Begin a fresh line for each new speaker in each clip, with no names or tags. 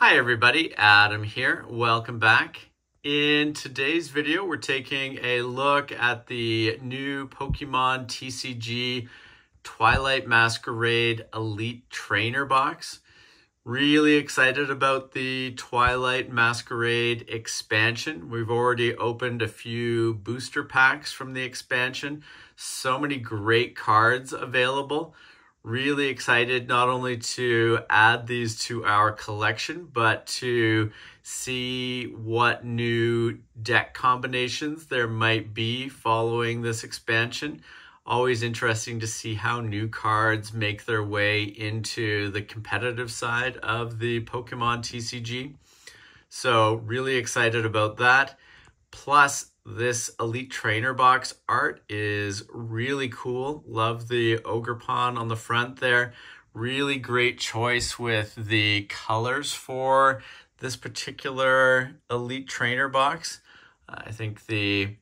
Hi everybody, Adam here. Welcome back. In today's video, we're taking a look at the new Pokémon TCG Twilight Masquerade Elite Trainer Box. Really excited about the Twilight Masquerade expansion. We've already opened a few booster packs from the expansion. So many great cards available. Really excited not only to add these to our collection, but to see what new deck combinations there might be following this expansion. Always interesting to see how new cards make their way into the competitive side of the Pokemon TCG. So really excited about that. Plus, this Elite Trainer Box art is really cool. Love the Ogerpon on the front there. Really great choice with the colors for this particular Elite Trainer Box. I think the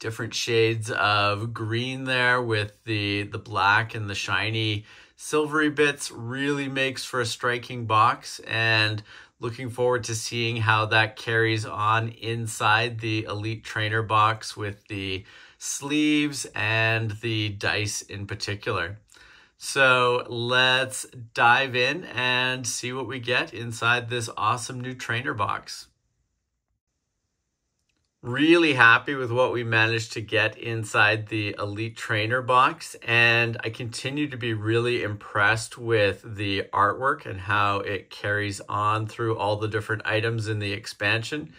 different shades of green there with the black and the shiny silvery bits really makes for a striking box, and looking forward to seeing how that carries on inside the Elite Trainer Box with the sleeves and the dice in particular. So let's dive in and see what we get inside this awesome new trainer box. Really happy with what we managed to get inside the Elite Trainer Box, and I continue to be really impressed with the artwork and how it carries on through all the different items in the expansion.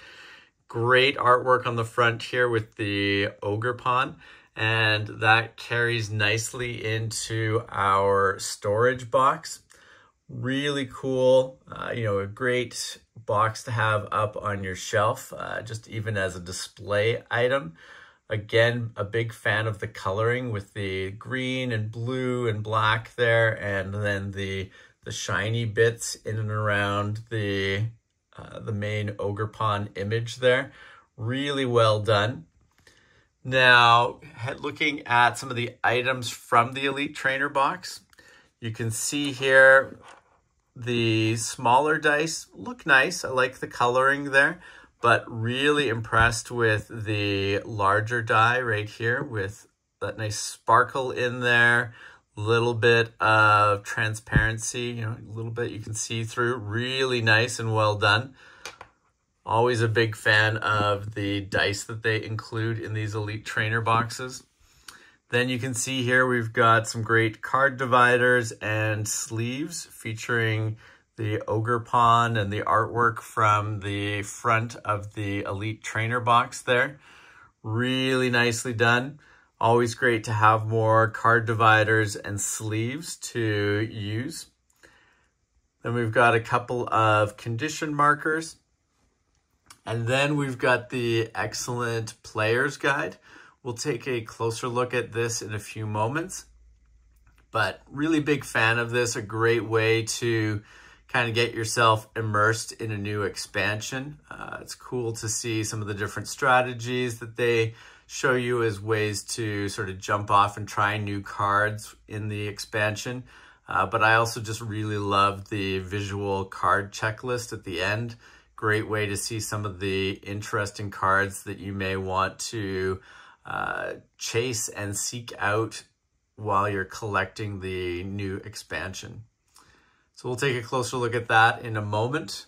Great artwork on the front here with the Ogerpon, and that carries nicely into our storage box. Really cool, a great box to have up on your shelf, just even as a display item. Again, a big fan of the coloring with the green and blue and black there, and then the shiny bits in and around the main Ogerpon image there. Really well done. Now, looking at some of the items from the Elite Trainer Box, you can see here the smaller dice look nice. I like the coloring there, but really impressed with the larger die right here with that nice sparkle in there, little bit of transparency, a little bit you can see through. Really nice and well done. Always a big fan of the dice that they include in these Elite Trainer boxes. Then you can see here we've got some great card dividers and sleeves featuring the Ogerpon and the artwork from the front of the Elite Trainer Box there. Really nicely done. Always great to have more card dividers and sleeves to use. Then we've got a couple of condition markers. And then we've got the excellent player's guide. We'll take a closer look at this in a few moments, but really big fan of this. A great way to kind of get yourself immersed in a new expansion. It's cool to see some of the different strategies that they show you as ways to sort of jump off and try new cards in the expansion. But I also just really love the visual card checklist at the end. Great way to see some of the interesting cards that you may want to chase and seek out while you're collecting the new expansion. So we'll take a closer look at that in a moment.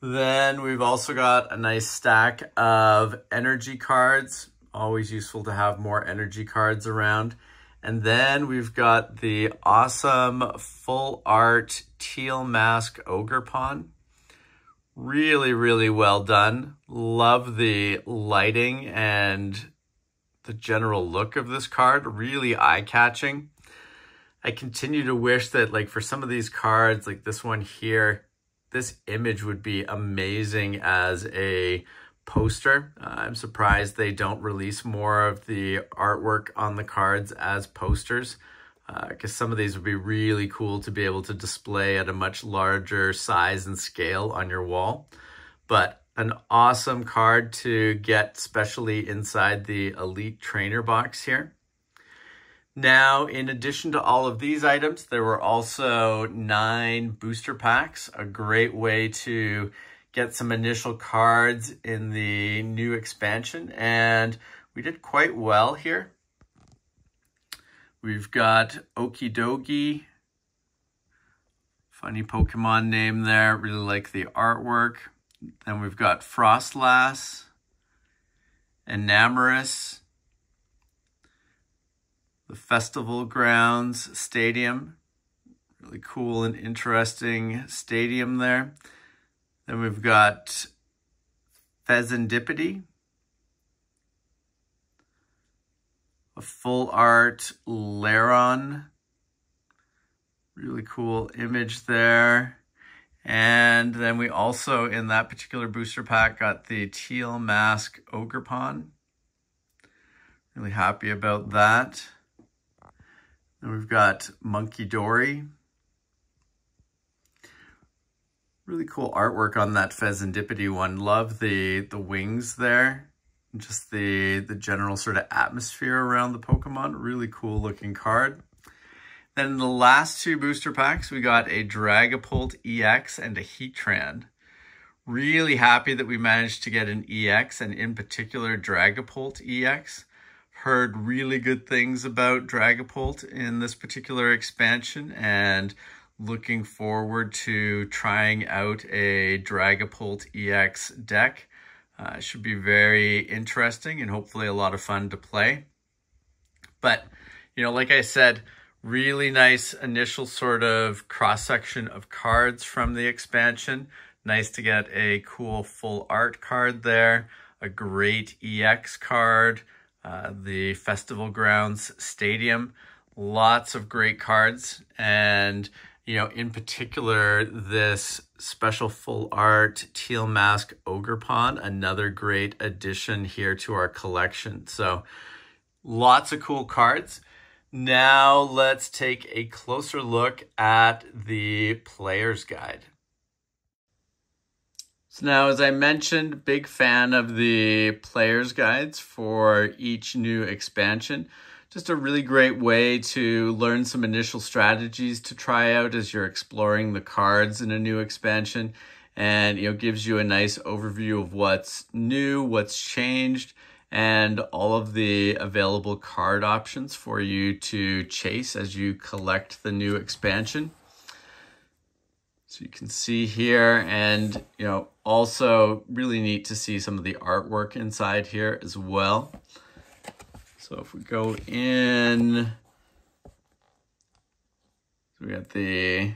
Then we've also got a nice stack of energy cards. Always useful to have more energy cards around. And then we've got the awesome full art teal mask Ogerpon. Really, really well done. Love the lighting and the general look of this card. Really eye-catching. I continue to wish that, like, for some of these cards, like this one here, this image would be amazing as a poster. I'm surprised they don't release more of the artwork on the cards as posters, because some of these would be really cool to be able to display at a much larger size and scale on your wall. But an awesome card to get, especially inside the Elite Trainer Box here. Now, in addition to all of these items, there were also 9 booster packs, a great way to get some initial cards in the new expansion, and we did quite well here. We've got Okidogi, funny Pokemon name there, really like the artwork. Then we've got Frostlass, Enamorous, the Festival Grounds Stadium, really cool and interesting stadium there. Then we've got Pheasantipity, a full art Laron, really cool image there. And then we also, in that particular booster pack, got the Teal Mask Ogerpon. Really happy about that. Then we've got Monkey Dory. Really cool artwork on that Pheasantipity one. Love the wings there. Just the general sort of atmosphere around the Pokemon. Really cool looking card. Then in the last 2 booster packs, we got a Dragapult EX and a Heatran. Really happy that we managed to get an EX, and in particular Dragapult EX. Heard really good things about Dragapult in this particular expansion, and looking forward to trying out a Dragapult EX deck. Should be very interesting and hopefully a lot of fun to play. But, you know, like I said, really nice initial sort of cross-section of cards from the expansion. Nice to get a cool full art card there, a great EX card, the Festival Grounds Stadium, lots of great cards. And, you know, in particular, this special full art Teal Mask Ogerpon, another great addition here to our collection. So lots of cool cards. Now let's take a closer look at the player's guide. So now, as I mentioned, big fan of the player's guides for each new expansion. Just a really great way to learn some initial strategies to try out as you're exploring the cards in a new expansion. And, you know, gives you a nice overview of what's new, what's changed, and all of the available card options for you to chase as you collect the new expansion. So you can see here, and, you know, also really neat to see some of the artwork inside here as well. So if we go in, so we got the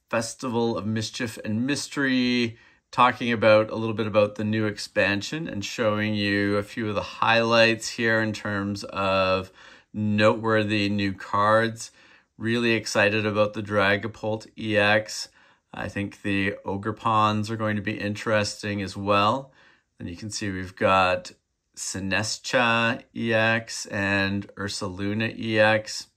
Festival of Mischief and Mystery, talking about a little bit about the new expansion and showing you a few of the highlights here in terms of noteworthy new cards. Really excited about the Dragapult EX. I think the Ogerpons are going to be interesting as well. And you can see we've got Sinestcha EX and Ursaluna EX.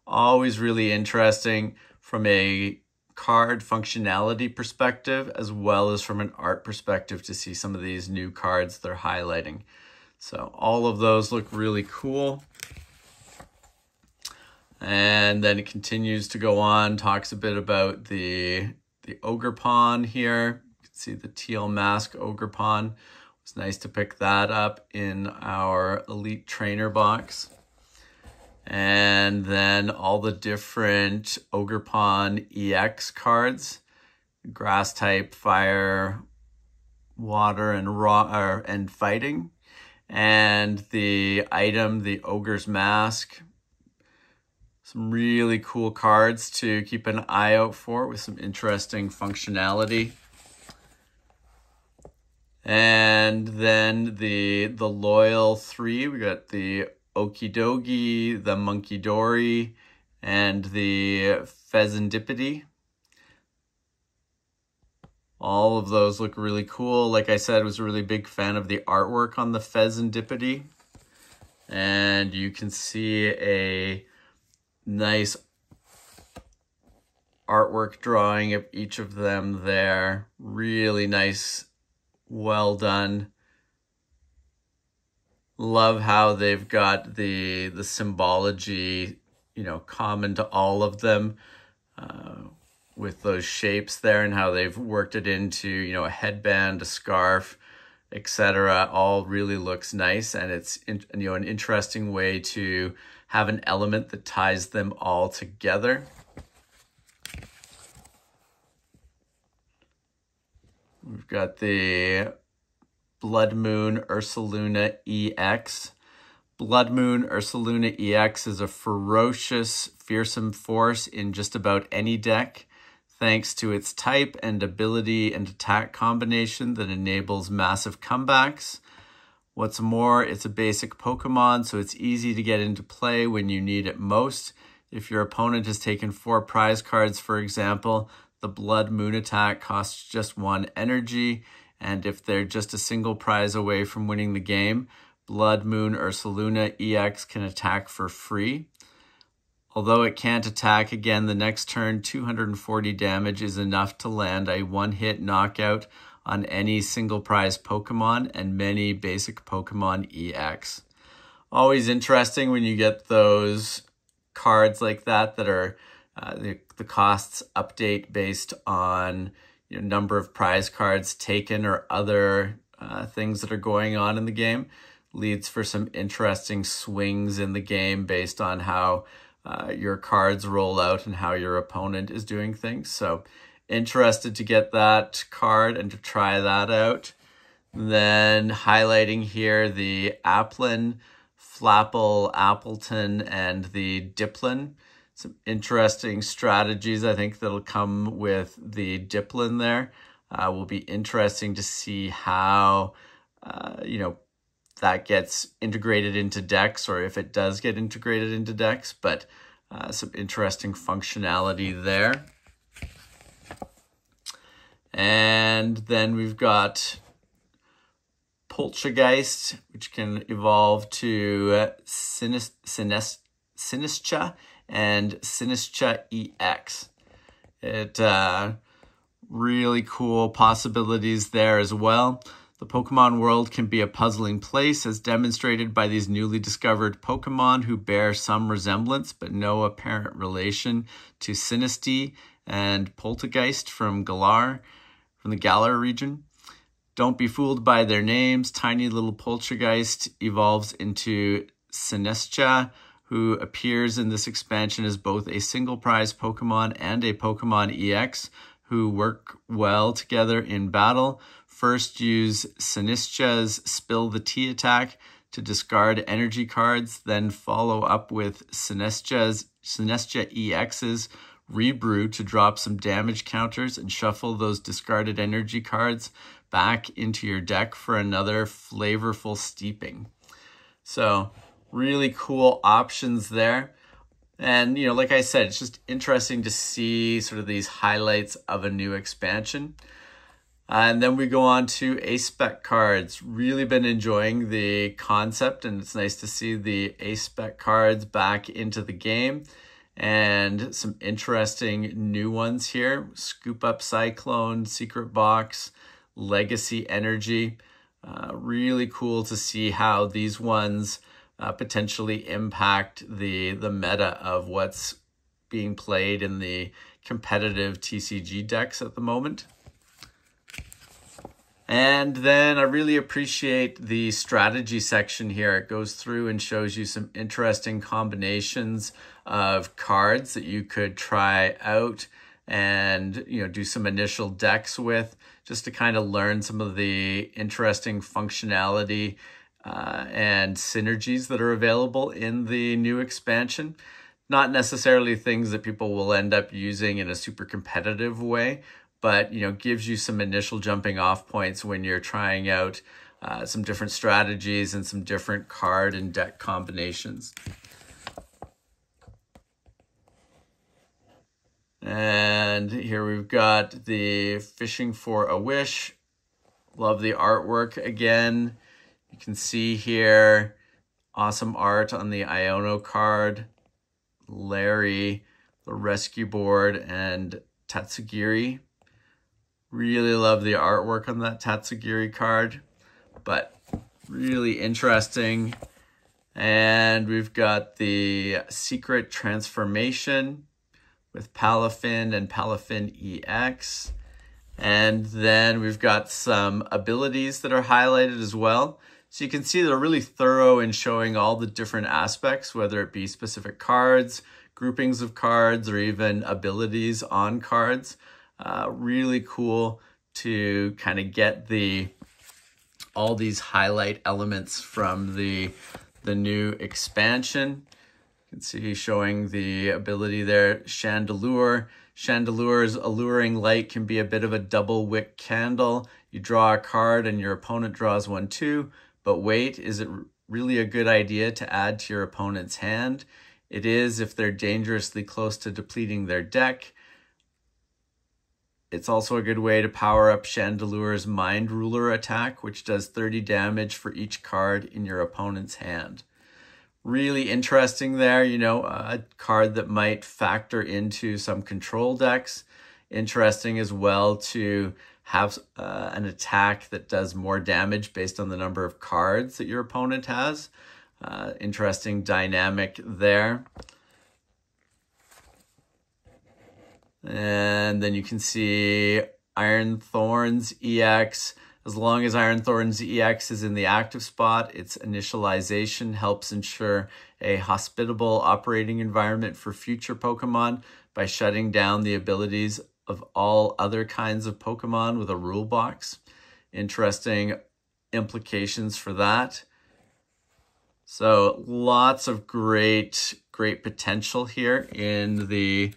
Always really interesting from a card functionality perspective as well as from an art perspective to see some of these new cards they're highlighting. So all of those look really cool. And then it continues to go on, talks a bit about the Ogerpon here. You can see the Teal Mask Ogerpon. It's nice to pick that up in our Elite Trainer box. And then all the different Ogerpon EX cards. Grass type, fire, water, and fighting. And the item, the Ogre's Mask. Some really cool cards to keep an eye out for with some interesting functionality. And then the Loyal 3, we got the Okidogi, the Monkey Dory, and the Pheasantipity. All of those look really cool. Like I said, I was a really big fan of the artwork on the Pheasantipity. And you can see a nice artwork drawing of each of them there. Really nice, well done. Love how they've got the symbology, you know, common to all of them, with those shapes there, and how they've worked it into, you know, a headband, a scarf, etc. All really looks nice, and it's you know, an interesting way to have an element that ties them all together. We've got the Blood Moon Ursaluna EX. Blood Moon Ursaluna EX is a ferocious, fearsome force in just about any deck, thanks to its type and ability and attack combination that enables massive comebacks. What's more, it's a basic Pokemon, so it's easy to get into play when you need it most. If your opponent has taken 4 prize cards, for example, the Blood Moon attack costs just 1 energy, and if they're just a single prize away from winning the game, Blood Moon Ursaluna EX can attack for free. Although it can't attack again the next turn, 240 damage is enough to land a one-hit knockout on any single prize Pokemon and many basic Pokemon EX. Always interesting when you get those cards like that that are the costs update based on, you know, number of prize cards taken or other things that are going on in the game. Leads for some interesting swings in the game based on how your cards roll out and how your opponent is doing things. So interested to get that card and to try that out. Then highlighting here the Applin, Flapple, Appleton, and the Diplin. Some interesting strategies, I think, that'll come with the Diplin there. Will be interesting to see how, you know, that gets integrated into decks, or if it does get integrated into decks, but some interesting functionality there. And then we've got Poltergeist, which can evolve to Sinistra and Sinistra EX. It really cool possibilities there as well. The Pokemon world can be a puzzling place, as demonstrated by these newly discovered Pokemon who bear some resemblance but no apparent relation to Sinistea and Poltergeist from the Galar region. Don't be fooled by their names. Tiny little Poltergeist evolves into Sinistra, who appears in this expansion as both a single prize Pokemon and a Pokemon EX, who work well together in battle. First, use Sinistra's Spill the Tea attack to discard energy cards, then follow up with Sinistra EX's Rebrew to drop some damage counters and shuffle those discarded energy cards back into your deck for another flavorful steeping. So really cool options there. And, you know, like I said, it's just interesting to see sort of these highlights of a new expansion. And then we go on to A-Spec cards. Really been enjoying the concept, and it's nice to see the A-Spec cards back into the game. And some interesting new ones here. Scoop Up Cyclone, Secret Box, Legacy Energy. Really cool to see how these ones potentially impact the meta of what's being played in the competitive TCG decks at the moment. And then I really appreciate the strategy section here. It goes through and shows you some interesting combinations of cards that you could try out and, you know, do some initial decks with, just to kind of learn some of the interesting functionality and synergies that are available in the new expansion. Not necessarily things that people will end up using in a super competitive way, but, you know, gives you some initial jumping off points when you're trying out some different strategies and some different card and deck combinations. And here we've got the Fishing for a Wish. Love the artwork again. You can see here, awesome art on the Iono card, Larry, the Rescue Board, and Tatsugiri. Really love the artwork on that Tatsugiri card, but Really interesting. And we've got the Secret Transformation with Palafin and Palafin EX. And then we've got some abilities that are highlighted as well. So you can see they're really thorough in showing all the different aspects, whether it be specific cards, groupings of cards, or even abilities on cards. Really cool to kind of get all these highlight elements from the new expansion. You can see showing the ability there, Chandelure. Chandelure's alluring light can be a bit of a double wick candle. You draw a card and your opponent draws one too. But wait, is it really a good idea to add to your opponent's hand? It is if they're dangerously close to depleting their deck. It's also a good way to power up Chandelure's Mind Ruler attack, which does 30 damage for each card in your opponent's hand. Really interesting there, you know, a card that might factor into some control decks. Interesting as well to have an attack that does more damage based on the number of cards that your opponent has. Interesting dynamic there. And then you can see Iron Thorns EX. As long as Iron Thorns EX is in the active spot, its initialization helps ensure a hospitable operating environment for future Pokemon by shutting down the abilities of all other kinds of Pokemon with a rule box. Interesting implications for that. So lots of great potential here in the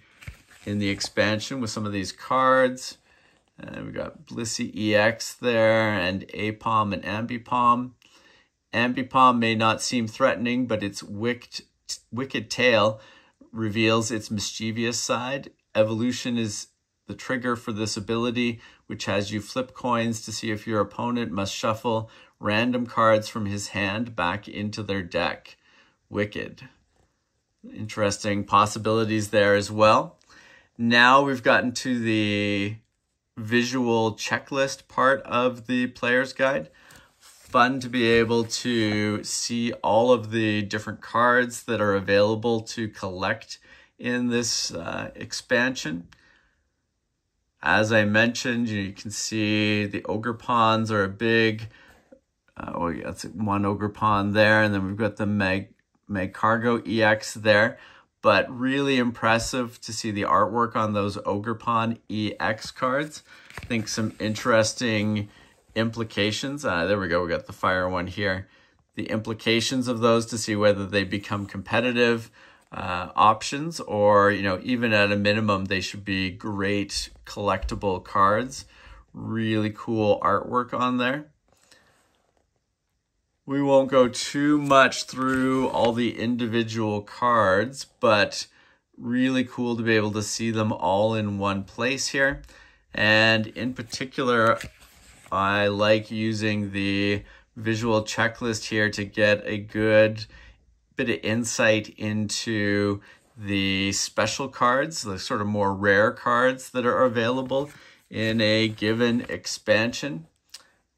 expansion with some of these cards. And we got Blissey EX there, and Apom and Ambipom. Ambipom may not seem threatening, but its wicked tail reveals its mischievous side. Evolution is the trigger for this ability, which has you flip coins to see if your opponent must shuffle random cards from his hand back into their deck. Wicked. Interesting possibilities there as well. Now we've gotten to the visual checklist part of the player's guide. Fun to be able to see all of the different cards that are available to collect in this expansion. As I mentioned, you can see the Ogre Pawns are a big, that's one Ogre Pawn there, and then we've got the Magcargo EX there. But really impressive to see the artwork on those Ogre Pawn EX cards. I think some interesting implications. There we go, we got the fire one here. The implications of those to see whether they become competitive options, or, you know, even at a minimum, they should be great collectible cards. Really cool artwork on there. We won't go too much through all the individual cards, but really cool to be able to see them all in one place here. And in particular, I like using the visual checklist here to get a good bit of insight into the special cards, the sort of more rare cards that are available in a given expansion,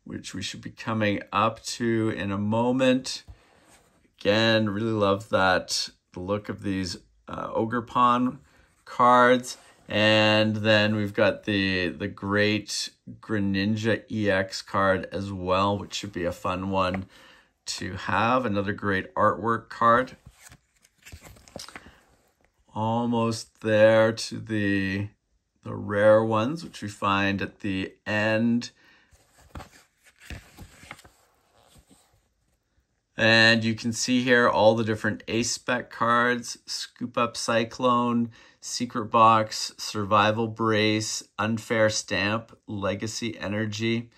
which we should be coming up to in a moment. Again, really love the look of these Ogre Pawn cards. And then we've got the great Greninja EX card as well, which should be a fun one to have. Another great artwork card. Almost there to the rare ones, which we find at the end. And you can see here all the different Ace-Spec cards: Scoop Up Cyclone, Secret Box, Survival Brace, Unfair Stamp, Legacy Energy.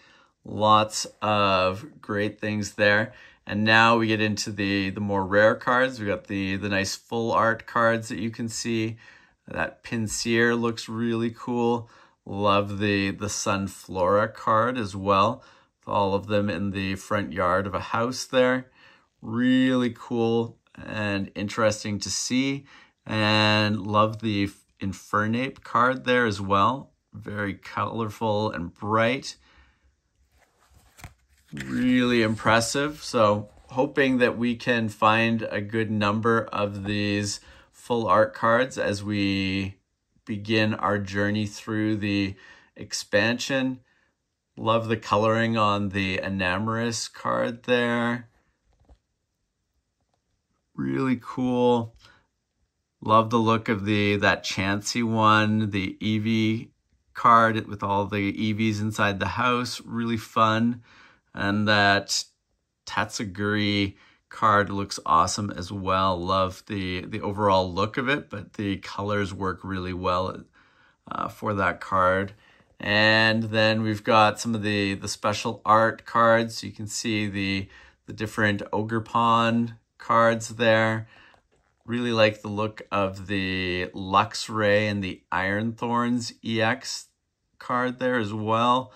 Lots of great things there. And now we get into the more rare cards. We got the nice full art cards that you can see. That Pinsir looks really cool. Love the Sunflora card as well. With all of them in the front yard of a house there. Really cool and interesting to see. And love the Infernape card there as well. Very colorful and bright. Really impressive. So hoping that we can find a good number of these full art cards as we begin our journey through the expansion. Love the coloring on the Enamorous card there. Really cool. Love the look of that Chansey one, the Eevee card with all the Eevees inside the house. Really fun. And that Tatsuguri card looks awesome as well. Love the overall look of it, but the colors work really well for that card. And then we've got some of the special art cards. You can see the different Ogerpon cards there. Really like the look of the Luxray and the Iron Thorns EX card there as well.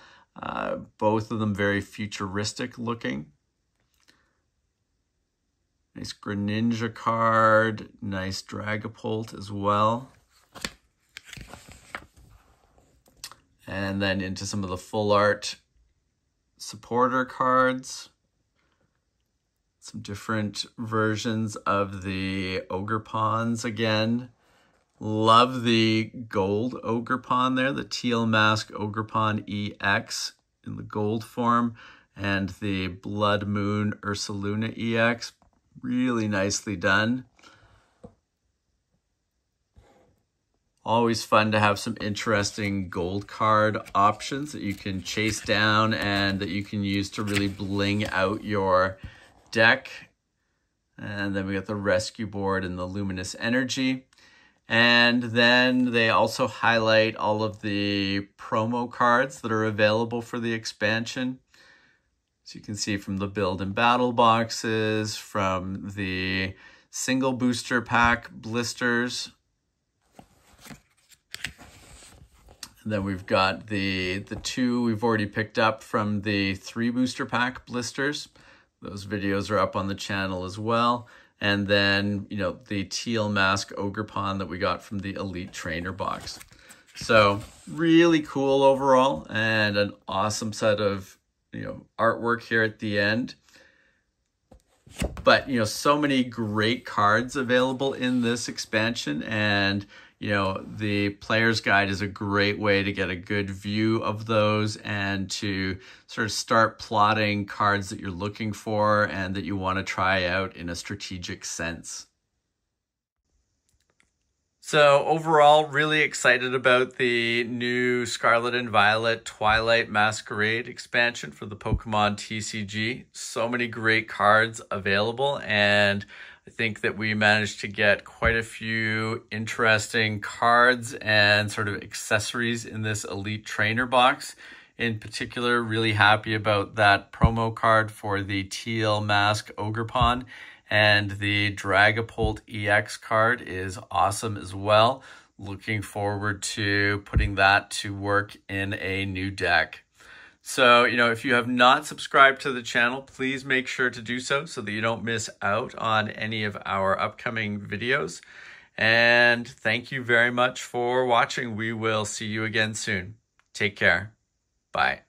Both of them very futuristic looking. Nice Greninja card, nice Dragapult as well. And then into some of the full art supporter cards. Some different versions of the Ogerpons again. Love the gold Ogerpon there, the Teal Mask Ogerpon EX in the gold form, and the Blood Moon Ursaluna EX. Really nicely done. Always fun to have some interesting gold card options that you can chase down and that you can use to really bling out your deck. And then we got the Rescue Board and the Luminous Energy. And then they also highlight all of the promo cards that are available for the expansion. So you can see from the build and battle boxes, from the single booster pack blisters. And then we've got the two we've already picked up from the 3 booster pack blisters. Those videos are up on the channel as well. And then, you know, the Teal Mask Ogerpon that we got from the Elite Trainer box. So really cool overall, and an awesome set of, you know, artwork here at the end. But, you know, so many great cards available in this expansion, and, you know, the player's guide is a great way to get a good view of those and to sort of start plotting cards that you're looking for and that you want to try out in a strategic sense. So overall, really excited about the new Scarlet and Violet Twilight Masquerade expansion for the Pokémon TCG. So many great cards available, and I think that we managed to get quite a few interesting cards and sort of accessories in this Elite Trainer box. In particular, really happy about that promo card for the Teal Mask Ogerpon, and the Dragapult EX card is awesome as well. Looking forward to putting that to work in a new deck. So, you know, if you have not subscribed to the channel, please make sure to do so that you don't miss out on any of our upcoming videos. And thank you very much for watching. We will see you again soon. Take care. Bye.